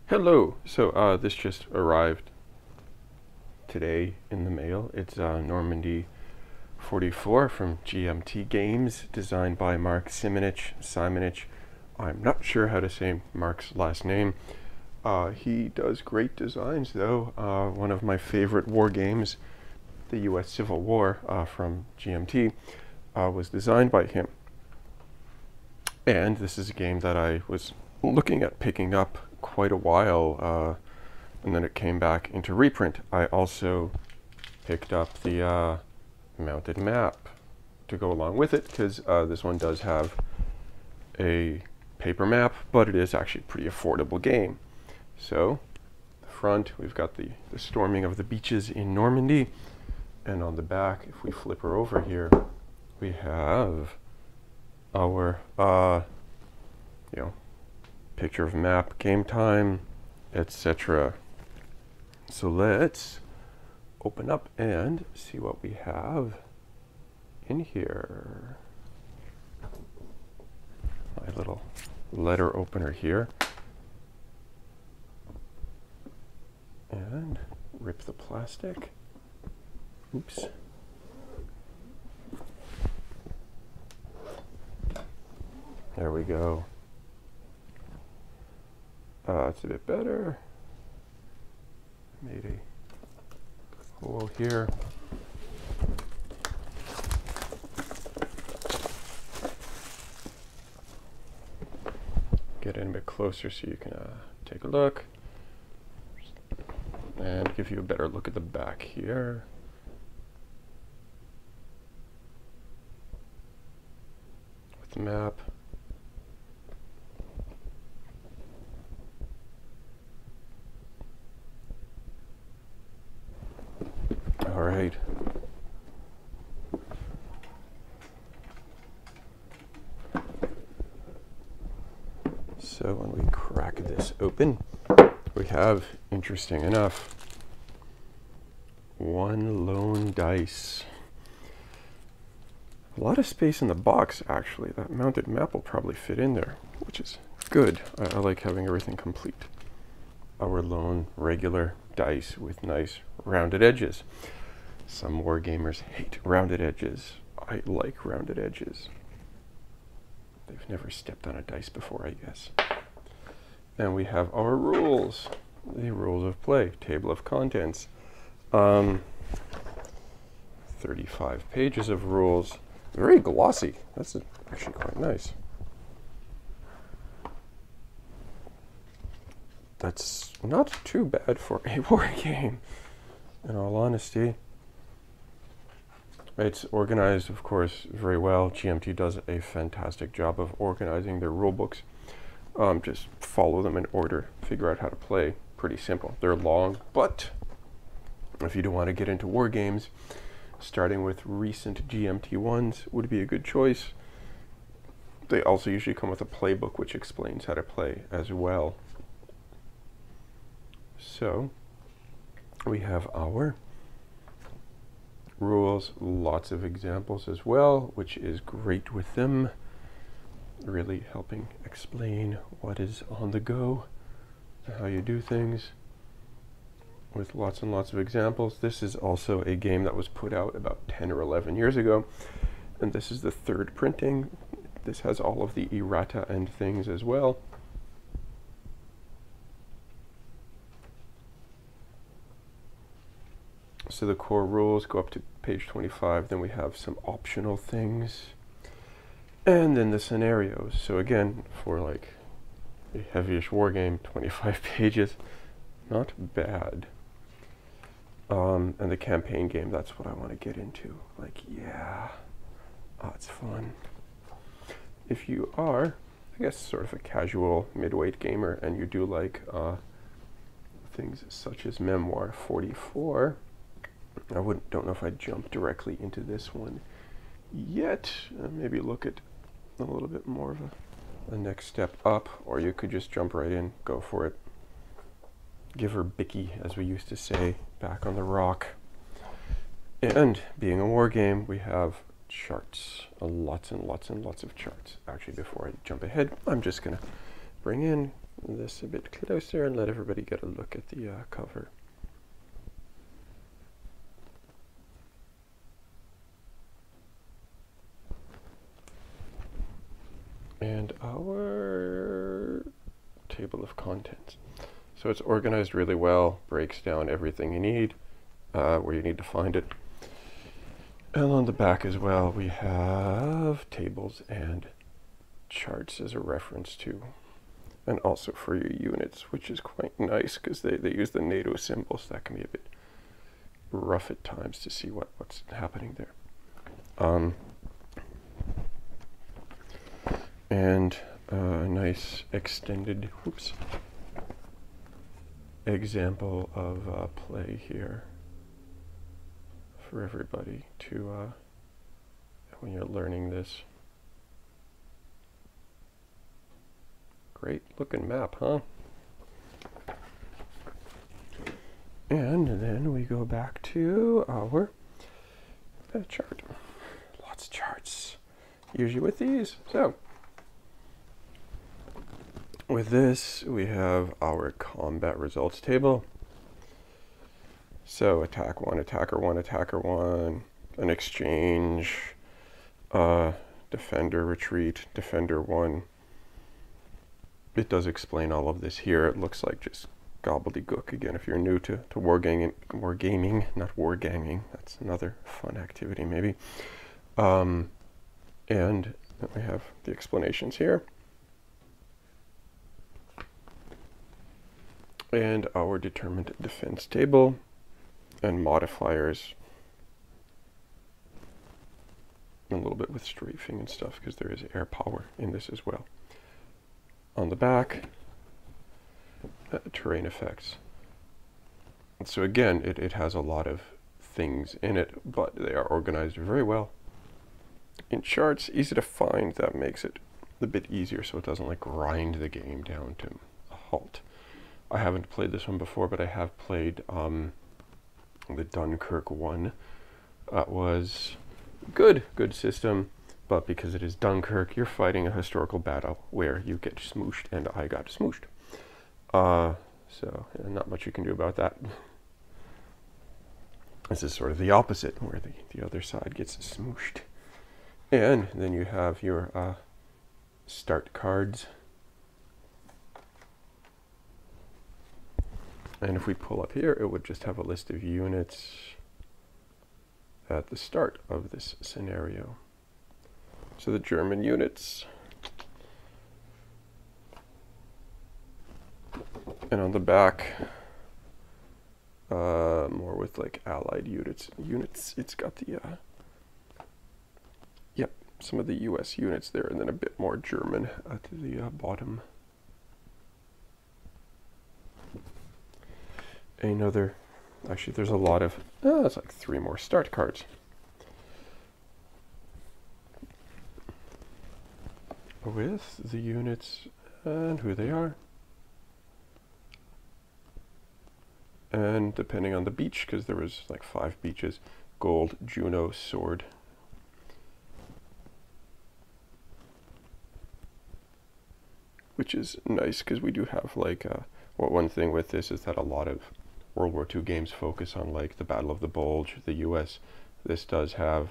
Hello. So this just arrived today in the mail. It's Normandy 44 from GMT Games, designed by Mark Simonich. I'm not sure how to say Mark's last name. He does great designs, though. One of my favorite war games, the U.S. Civil War from GMT, was designed by him. And this is a game that I was looking at picking up quite a while, and then it came back into reprint. I also picked up the mounted map to go along with it, because this one does have a paper map, but it is actually a pretty affordable game. So, the front, we've got the storming of the beaches in Normandy, and on the back, if we flip her over here, we have our picture of map, game time, etc. So let's open up and see what we have in here. My little letter opener here. And rip the plastic. Oops. There we go. It's a bit better. Made a hole here. Get in a bit closer so you can take a look. And give you a better look at the back here. With the map. All right. So when we crack this open, we have, interesting enough, one lone dice. A lot of space in the box, actually. That mounted map will probably fit in there, which is good. I like having everything complete. Our lone regular dice with nice rounded edges. Some wargamers hate rounded edges. I like rounded edges. They've never stepped on a dice before, I guess. And we have our rules. The rules of play. Table of contents. 35 pages of rules. Very glossy. That's actually quite nice. That's not too bad for a war game, in all honesty. It's organized, of course, very well. GMT does a fantastic job of organizing their rule books. Just follow them in order, figure out how to play. Pretty simple. They're long, but if you don't want to get into war games, starting with recent GMT ones would be a good choice. They also usually come with a playbook which explains how to play as well. So, we have our rules, lots of examples as well, which is great with them, really helping explain what is on the go, how you do things, with lots and lots of examples. This is also a game that was put out about 10 or 11 years ago, and this is the third printing. This has all of the errata and things as well. So the core rules go up to page 25, then we have some optional things, and then the scenarios. So again, for like a heavyish war game, 25 pages, not bad. And the campaign game, that's what I want to get into. Like, yeah, it's fun. If you are, I guess, sort of a casual midweight gamer, and you do like things such as Memoir 44, I don't know if I'd jump directly into this one yet. Maybe look at a little bit more of a next step up, or you could just jump right in, go for it. Give her Bicky, as we used to say back on the rock. And being a war game, we have charts, lots and lots and lots of charts. Actually, before I jump ahead, I'm just gonna bring in this a bit closer and let everybody get a look at the cover. And our table of contents. So it's organized really well, breaks down everything you need, where you need to find it. And on the back as well, we have tables and charts as a reference to, and also for your units, which is quite nice because they use the NATO symbols. That can be a bit rough at times to see what's happening there. And a nice extended example of play here for everybody to when you're learning this. Great looking map, huh? And then we go back to our chart. Lots of charts, usually with these. So with this, we have our combat results table. So attack 1, attacker 1, attacker 1, an exchange, defender retreat, defender 1. It does explain all of this here. It looks like just gobbledygook. Again, if you're new to wargaming, not wargaming, that's another fun activity maybe. And we have the explanations here. And our determined defense table and modifiers. A little bit with strafing and stuff because there is air power in this as well. On the back, terrain effects. And so again, it has a lot of things in it, but they are organized very well. In charts, easy to find, that makes it a bit easier so it doesn't like grind the game down to a halt. I haven't played this one before, but I have played the Dunkirk one. That was good system, but because it is Dunkirk, you're fighting a historical battle where you get smooshed, and I got smooshed. So not much you can do about that. This is sort of the opposite, where the other side gets smooshed. And then you have your start cards. And if we pull up here, it would just have a list of units at the start of this scenario. So the German units. And on the back, more with like allied units. It's got the, yep, some of the US units there, and then a bit more German at the bottom. Another, actually there's a lot of, it's like 3 more start cards. With the units and who they are. And depending on the beach, because there was like 5 beaches, gold, Juno, sword. Which is nice because we do have like, one thing with this is that a lot of World War II games focus on like the Battle of the Bulge, the US. This does have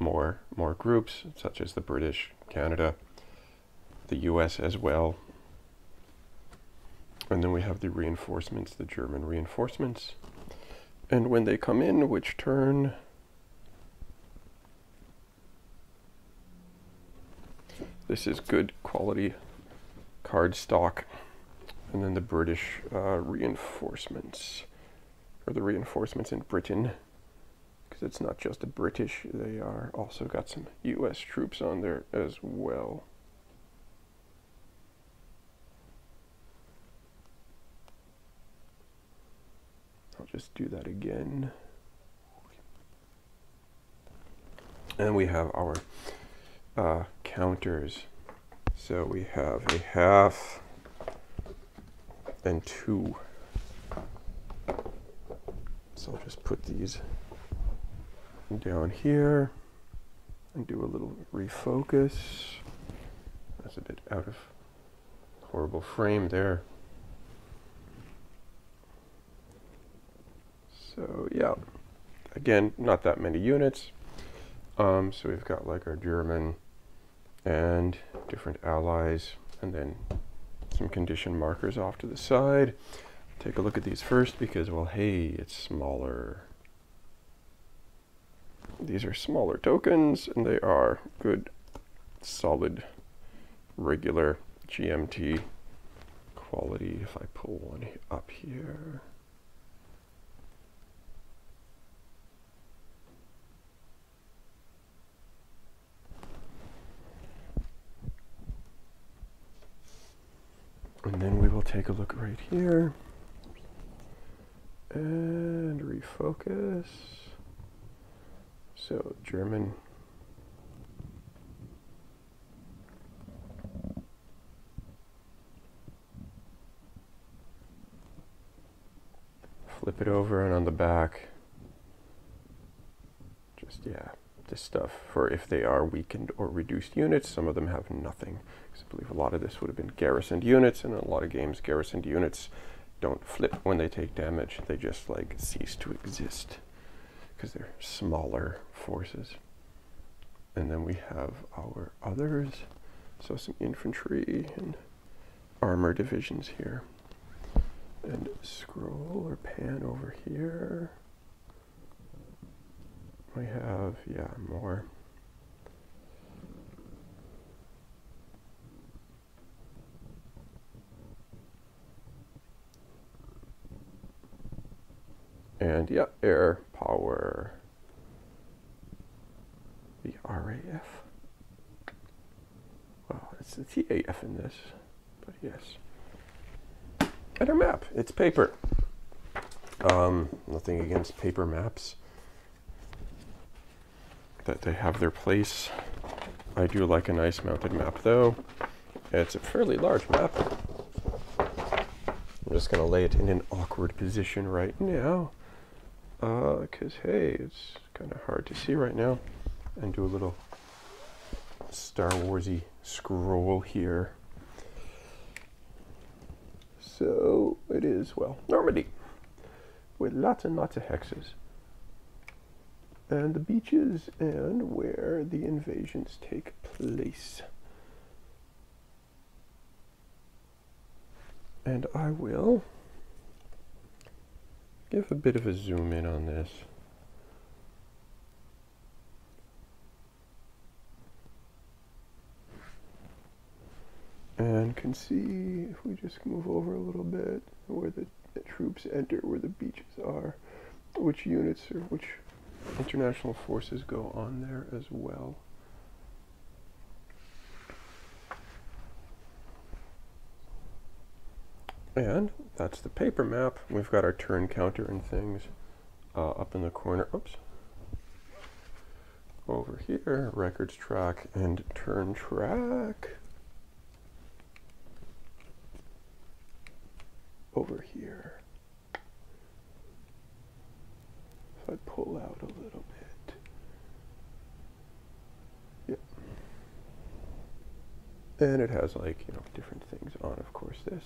more groups, such as the British, Canada, the US as well. And then we have the reinforcements, the German reinforcements. And when they come in, which turn? This is good quality card stock. And then the British reinforcements, or the reinforcements in Britain, because it's not just the British, they are also got some US troops on there as well. I'll just do that again. And we have our counters. So we have a half and 2. So I'll just put these down here and do a little refocus. That's a bit out of horrible frame there. So yeah, again, not that many units. So we've got like our German and different allies, and then some condition markers off to the side. Take a look at these first because, well, hey, it's smaller. These are smaller tokens, and they are good, solid, regular GMT quality. If I pull one up here. And then we will take a look right here and refocus. So German. Flip it over, and on the back, just, yeah, this stuff for if they are weakened or reduced units. Some of them have nothing. Because I believe a lot of this would have been garrisoned units, and in a lot of games, garrisoned units don't flip when they take damage. They just like cease to exist because they're smaller forces. And then we have our others. So some infantry and armor divisions here. And scroll or pan over here. We have, yeah, more. And yeah, air power. The RAF. Well, it's the TAF in this, but yes. And our map, it's paper. Nothing against paper maps. That they have their place. I do like a nice mounted map though. It's a fairly large map. I'm just gonna lay it in an awkward position right now. Cause hey, it's kind of hard to see right now. And do a little Star Warsy scroll here. So it is, well, Normandy, with lots and lots of hexes. And the beaches and where the invasions take place. And I will give a bit of a zoom in on this. And can see, if we just move over a little bit, where the troops enter, where the beaches are, which units or which international forces go on there as well. And that's the paper map. We've got our turn counter and things up in the corner. Oops. Over here, records track and turn track. Over here. If I pull out a little bit. Yep. And it has, like, you know, different things on, of course, this.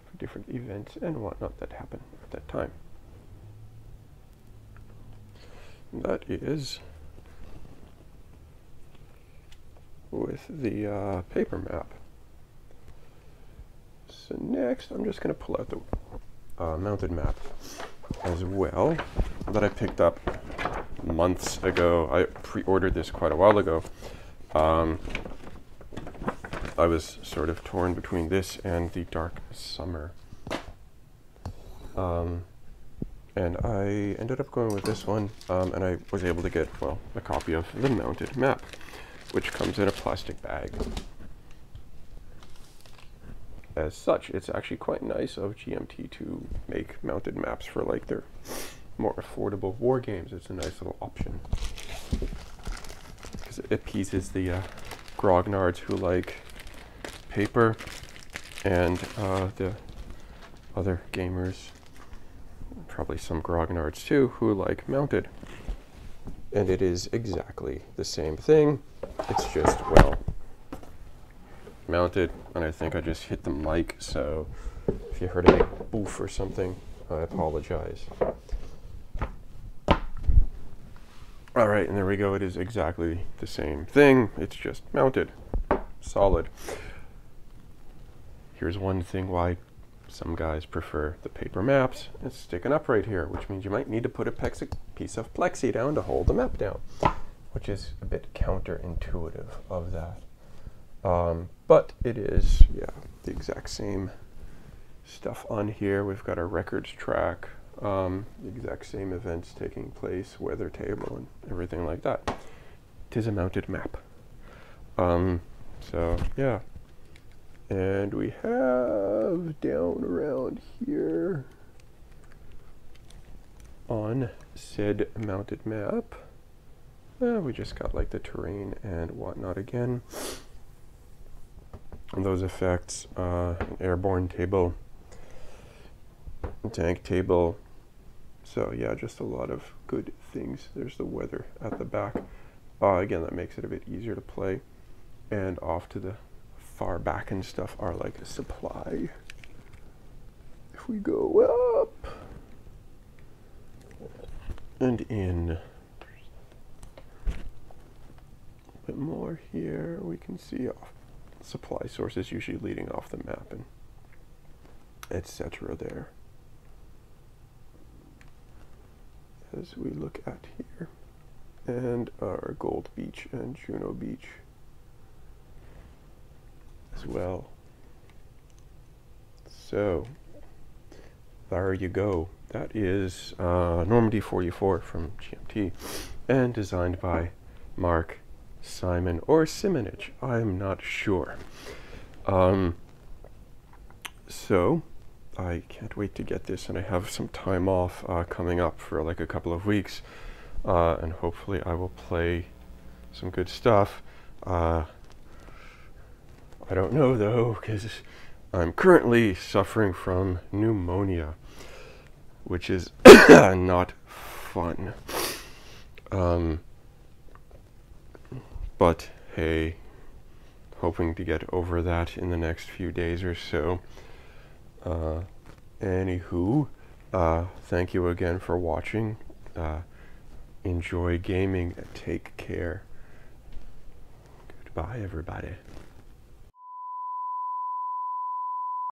For different events and whatnot that happen at that time. And that is with the paper map. So next, I'm just going to pull out the mounted map as well that I picked up months ago. I pre-ordered this quite a while ago. I was sort of torn between this and the Dark Summer. And I ended up going with this one, and I was able to get, well, a copy of the mounted map, which comes in a plastic bag. As such, it's actually quite nice of GMT to make mounted maps for like their more affordable war games. It's a nice little option because it appeases the grognards who like paper and the other gamers, probably some grognards too, who like mounted. and it is exactly the same thing. It's just, well, mounted, and I think I just hit the mic, so if you heard a big boof or something, I apologize. All right, and there we go. It is exactly the same thing. It's just mounted, solid. Here's one thing why some guys prefer the paper maps. It's sticking up right here, which means you might need to put a piece of plexi down to hold the map down, which is a bit counterintuitive of that. But it is, yeah, the exact same stuff on here. We've got our records track, the exact same events taking place, weather table, and everything like that. It is a mounted map. So, yeah. And we have down around here on said mounted map, we just got like the terrain and whatnot again. And those effects, an airborne table, tank table. So yeah, just a lot of good things. There's the weather at the back. Again, that makes it a bit easier to play. And off to the far back and stuff are like a supply. If we go up and in a bit more here, we can see supply sources usually leading off the map and etc. there. As we look at here, and our Gold Beach and Juno Beach as well. So there you go. That is Normandy 44 from GMT, and designed by Mark Simon or Simonage. I'm not sure. So I can't wait to get this, and I have some time off coming up for like a couple of weeks, and hopefully I will play some good stuff. I don't know though, because I'm currently suffering from pneumonia, which is not fun. But hey, hoping to get over that in the next few days or so. Anywho, thank you again for watching. Enjoy gaming and take care. Goodbye, everybody.